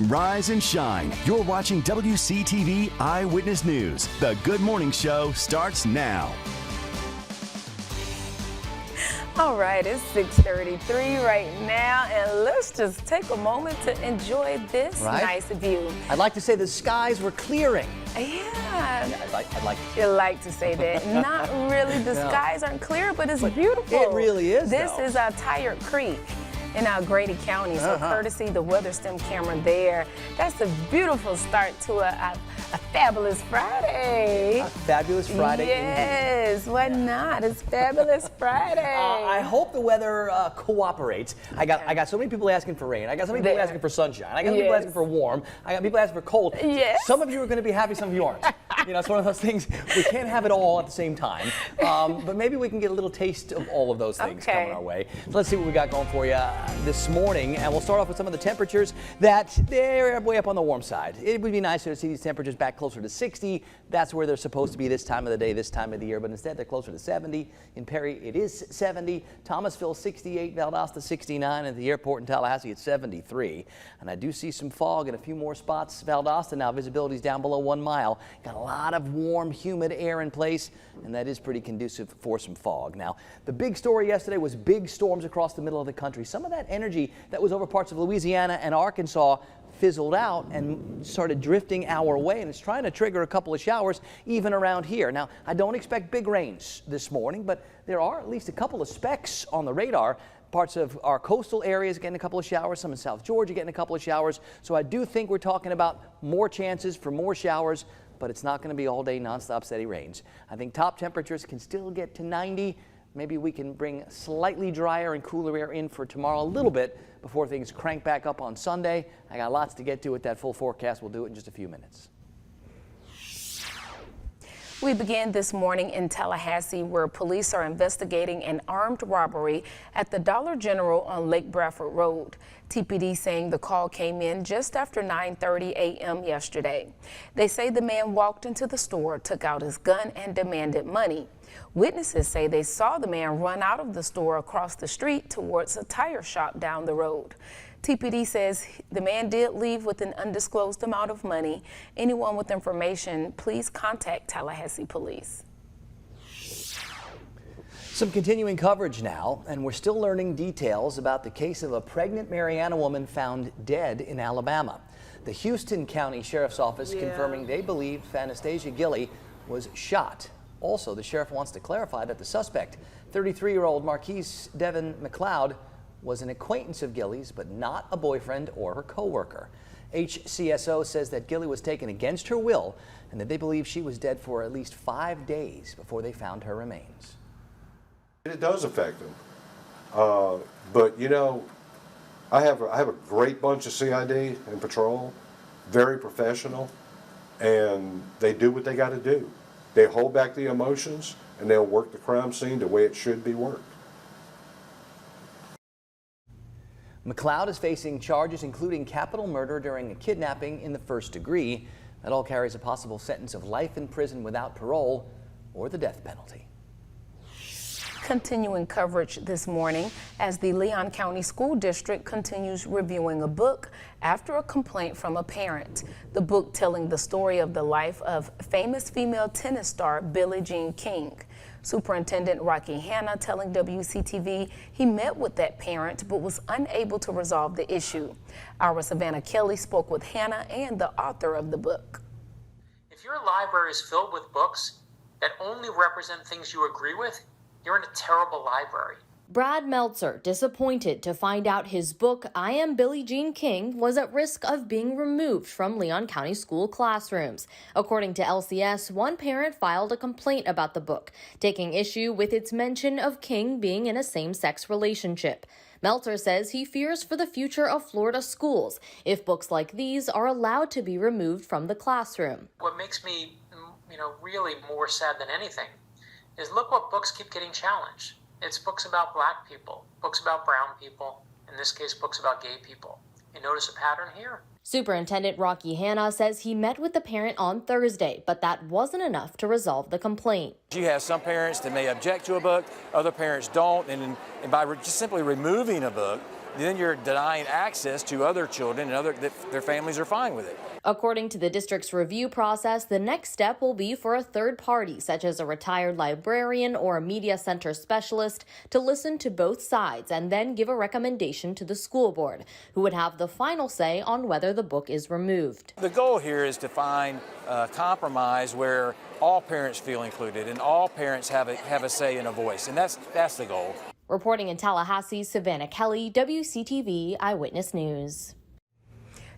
Rise and shine. You're watching WCTV Eyewitness News. The Good Morning Show starts now. All right, it's 6:33 right now, and let's just take a moment to enjoy this nice view. I'd like to say the skies were clearing. Yeah. I'd like You like to say that. Not really. The skies aren't clear, but it's beautiful. It really is, This though. is Tired Creek in Grady County, so courtesy the weather stem camera there. That's a beautiful start to a fabulous Friday. A fabulous Friday. Yes, why not? It's fabulous Friday. I hope the weather cooperates. I got so many people asking for rain. I got so many people asking for sunshine. I got people asking for warm. I got people asking for cold. Yes. Some of you are going to be happy, some of you aren't. You know, it's one of those things, we can't have it all at the same time. But maybe we can get a little taste of all of those things coming our way. So let's see what we got going for you this morning. And we'll start off with some of the temperatures that they're way up on the warm side. It would be nicer to see these temperatures back closer to 60. That's where they're supposed to be this time of the day, this time of the year. But instead, they're closer to 70. In Perry, it is 70. Thomasville, 68. Valdosta, 69. At the airport in Tallahassee, it's 73. And I do see some fog in a few more spots. Valdosta now, visibility is down below 1 mile. Got a lot of warm, humid air in place, and that is pretty conducive for some fog. Now, the big story yesterday was big storms across the middle of the country. Some of that energy that was over parts of Louisiana and Arkansas fizzled out and started drifting our way, and it's trying to trigger a couple of showers even around here. Now, I don't expect big rains this morning, but there are at least a couple of specks on the radar. Parts of our coastal areas getting a couple of showers, some in South Georgia getting a couple of showers. So I do think we're talking about more chances for more showers, but it's not going to be all day nonstop steady rains. I think top temperatures can still get to 90. Maybe we can bring slightly drier and cooler air in for tomorrow a little bit before things crank back up on Sunday. I got lots to get to with that full forecast. We'll do it in just a few minutes. We begin this morning in Tallahassee, where police are investigating an armed robbery at the Dollar General on Lake Bradford Road. TPD saying the call came in just after 9:30 a.m. yesterday. They say the man walked into the store, took out his gun, and demanded money. Witnesses say they saw the man run out of the store across the street towards a tire shop down the road. TPD says the man did leave with an undisclosed amount of money. Anyone with information, please contact Tallahassee Police. Some continuing coverage now, and we're still learning details about the case of a pregnant Mariana woman found dead in Alabama. The Houston County Sheriff's Office confirming they believe Anastasia Gilley was shot. Also, the sheriff wants to clarify that the suspect, 33-year-old Marquise Devin McLeod, was an acquaintance of Gilley's, but not a boyfriend or her co-worker. HCSO says that Gilley was taken against her will and that they believe she was dead for at least 5 days before they found her remains. It does affect them, but you know, I have a great bunch of CID and patrol, very professional, and they do what they got to do. They hold back the emotions and they'll work the crime scene the way it should be worked. McLeod is facing charges including capital murder during a kidnapping in the first degree. That all carries a possible sentence of life in prison without parole or the death penalty. Continuing coverage this morning as the Leon County School District continues reviewing a book after a complaint from a parent. The book telling the story of the life of famous female tennis star Billie Jean King. Superintendent Rocky Hanna telling WCTV he met with that parent but was unable to resolve the issue. Our Savannah Kelly spoke with Hanna and the author of the book. If your library is filled with books that only represent things you agree with, you're in a terrible library. Brad Meltzer disappointed to find out his book, I Am Billie Jean King, was at risk of being removed from Leon County school classrooms. According to LCS, one parent filed a complaint about the book, taking issue with its mention of King being in a same-sex relationship. Meltzer says he fears for the future of Florida schools if books like these are allowed to be removed from the classroom. What makes me, really more sad than anything is look what books keep getting challenged. It's books about black people, books about brown people, in this case, books about gay people. You notice a pattern here? Superintendent Rocky Hanna says he met with the parent on Thursday, but that wasn't enough to resolve the complaint. You have some parents that may object to a book, other parents don't, and by just simply removing a book then you're denying access to other children and their families are fine with it. According to the district's review process, the next step will be for a third party, such as a retired librarian or a media center specialist, to listen to both sides and then give a recommendation to the school board, who would have the final say on whether the book is removed. The goal here is to find a compromise where all parents feel included and all parents have a say and a voice, and that's the goal. Reporting in Tallahassee, Savannah Kelly, WCTV Eyewitness News.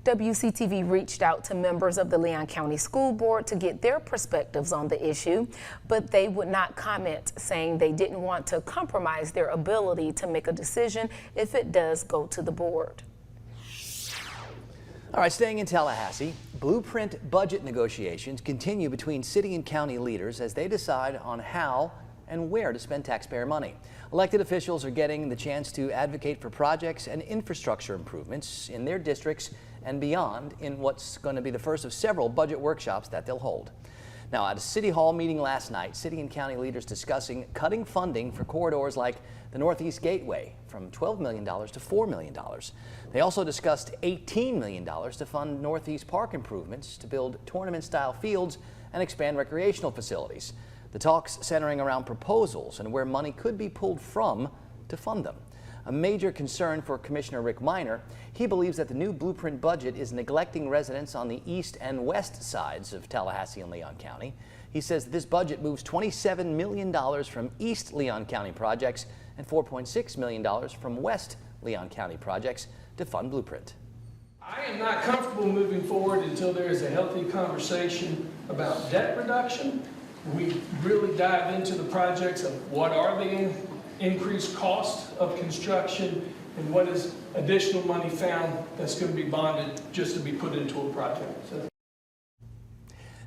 WCTV reached out to members of the Leon County School Board to get their perspectives on the issue, but they would not comment, saying they didn't want to compromise their ability to make a decision if it does go to the board. All right, staying in Tallahassee, blueprint budget negotiations continue between city and county leaders as they decide on how and where to spend taxpayer money. Elected officials are getting the chance to advocate for projects and infrastructure improvements in their districts and beyond in what's going to be the first of several budget workshops that they'll hold. Now, at a City Hall meeting last night, city and county leaders discussing cutting funding for corridors like the Northeast Gateway from $12 million to $4 million. They also discussed $18 million to fund Northeast Park improvements to build tournament-style fields and expand recreational facilities. The talks centering around proposals and where money could be pulled from to fund them. A major concern for Commissioner Rick Minor. He believes that the new blueprint budget is neglecting residents on the east and west sides of Tallahassee and Leon County. He says that this budget moves $27 million from East Leon County projects and $4.6 million from West Leon County projects to fund Blueprint. I am not comfortable moving forward until there is a healthy conversation about debt reduction. We really dive into the projects of what are the increased cost of construction and what is additional money found that's going to be bonded just to be put into a project. So.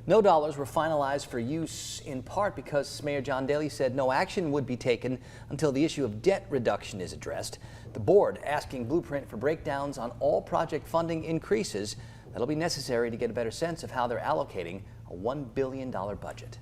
No dollars were finalized for use in part because Mayor John Daley said no action would be taken until the issue of debt reduction is addressed. The board asking Blueprint for breakdowns on all project funding increases that'll be necessary to get a better sense of how they're allocating a $1 billion budget.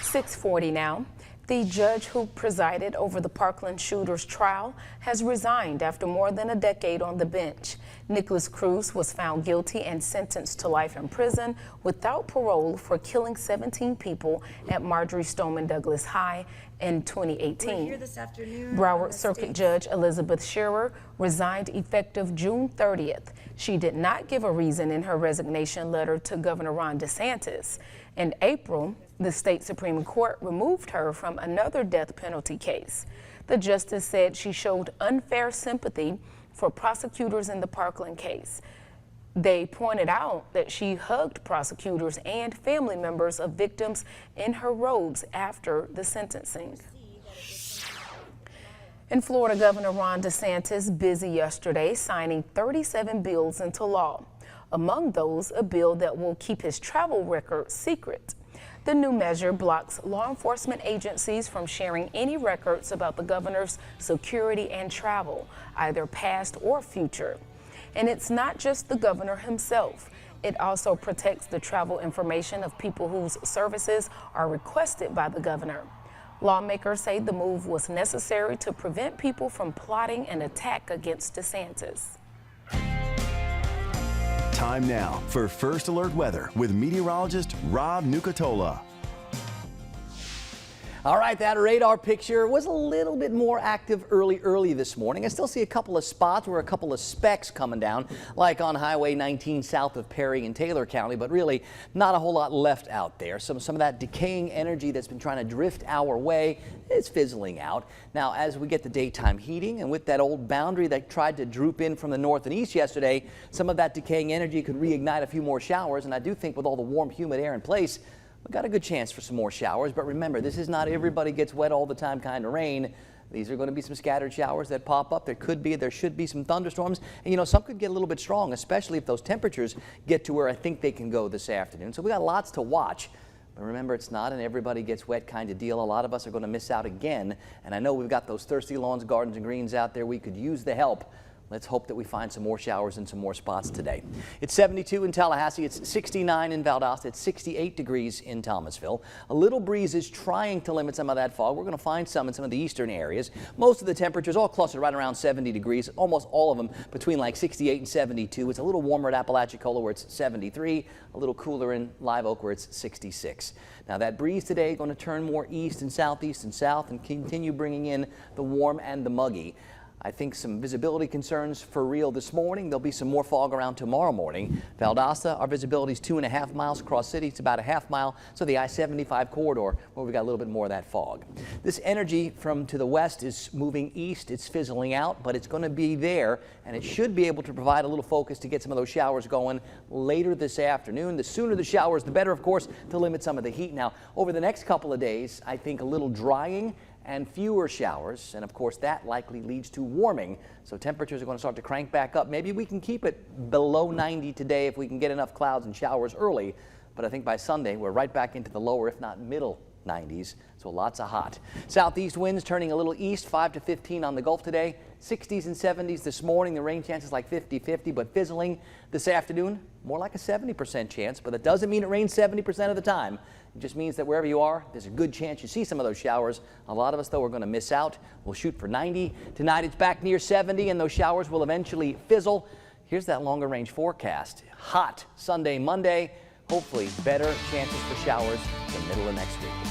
6:40 now. The judge who presided over the Parkland shooter's trial has resigned after more than a decade on the bench. Nicholas Cruz was found guilty and sentenced to life in prison without parole for killing 17 people at Marjory Stoneman Douglas High in 2018. We're here this afternoon. Broward Circuit Judge Elizabeth Shearer resigned effective June 30th. She did not give a reason in her resignation letter to Governor Ron DeSantis. In April, the state Supreme Court removed her from another death penalty case. The justice said she showed unfair sympathy for prosecutors in the Parkland case. They pointed out that she hugged prosecutors and family members of victims in her robes after the sentencing. In Florida, Governor Ron DeSantis busy yesterday signing 37 bills into law. Among those, a bill that will keep his travel record secret. The new measure blocks law enforcement agencies from sharing any records about the governor's security and travel, either past or future. And it's not just the governor himself. It also protects the travel information of people whose services are requested by the governor. Lawmakers say the move was necessary to prevent people from plotting an attack against DeSantis. Time now for First Alert Weather with meteorologist Rob Nucatola. All right, that radar picture was a little bit more active early this morning. I still see a couple of spots where a couple of specks coming down, like on Highway 19 south of Perry and Taylor County, but really not a whole lot left out there. Some of that decaying energy that's been trying to drift our way is fizzling out. Now, as we get the daytime heating and with that old boundary that tried to droop in from the north and east yesterday, some of that decaying energy could reignite a few more showers. And I do think with all the warm, humid air in place, we've got a good chance for some more showers, but remember, this is not everybody gets wet all the time kind of rain. These are going to be some scattered showers that pop up. There should be some thunderstorms, and you know, some could get a little bit strong, especially if those temperatures get to where I think they can go this afternoon. So we got lots to watch, but remember, it's not an everybody gets wet kind of deal. A lot of us are going to miss out again, and I know we've got those thirsty lawns, gardens, and greens out there. We could use the help. Let's hope that we find some more showers in some more spots today. It's 72 in Tallahassee. It's 69 in Valdosta. It's 68 degrees in Thomasville. A little breeze is trying to limit some of that fog. We're going to find some in some of the eastern areas. Most of the temperatures all clustered right around 70 degrees, almost all of them between like 68 and 72. It's a little warmer at Apalachicola where it's 73, a little cooler in Live Oak where it's 66. Now that breeze today is going to turn more east and southeast and south and continue bringing in the warm and the muggy. I think some visibility concerns for real this morning. There'll be some more fog around tomorrow morning. Valdosta, our visibility is 2.5 miles across city. It's about a half mile. So the I-75 corridor where we got a little bit more of that fog. This energy from to the west is moving east. It's fizzling out, but it's going to be there, and it should be able to provide a little focus to get some of those showers going later this afternoon. The sooner the showers, the better, of course, to limit some of the heat. Now, over the next couple of days, I think a little drying and fewer showers, and of course that likely leads to warming, so temperatures are going to start to crank back up. Maybe we can keep it below 90 today if we can get enough clouds and showers early, but I think by Sunday we're right back into the lower, if not middle 90s, so lots of hot. Southeast winds turning a little east, 5 to 15 on the Gulf today. 60s and 70s this morning. The rain chances like 50-50, but fizzling this afternoon, more like a 70% chance, but that doesn't mean it rains 70% of the time. It just means that wherever you are, there's a good chance you see some of those showers. A lot of us, though, are going to miss out. We'll shoot for 90. Tonight it's back near 70, and those showers will eventually fizzle. Here's that longer range forecast. Hot Sunday, Monday. Hopefully better chances for showers the middle of next week.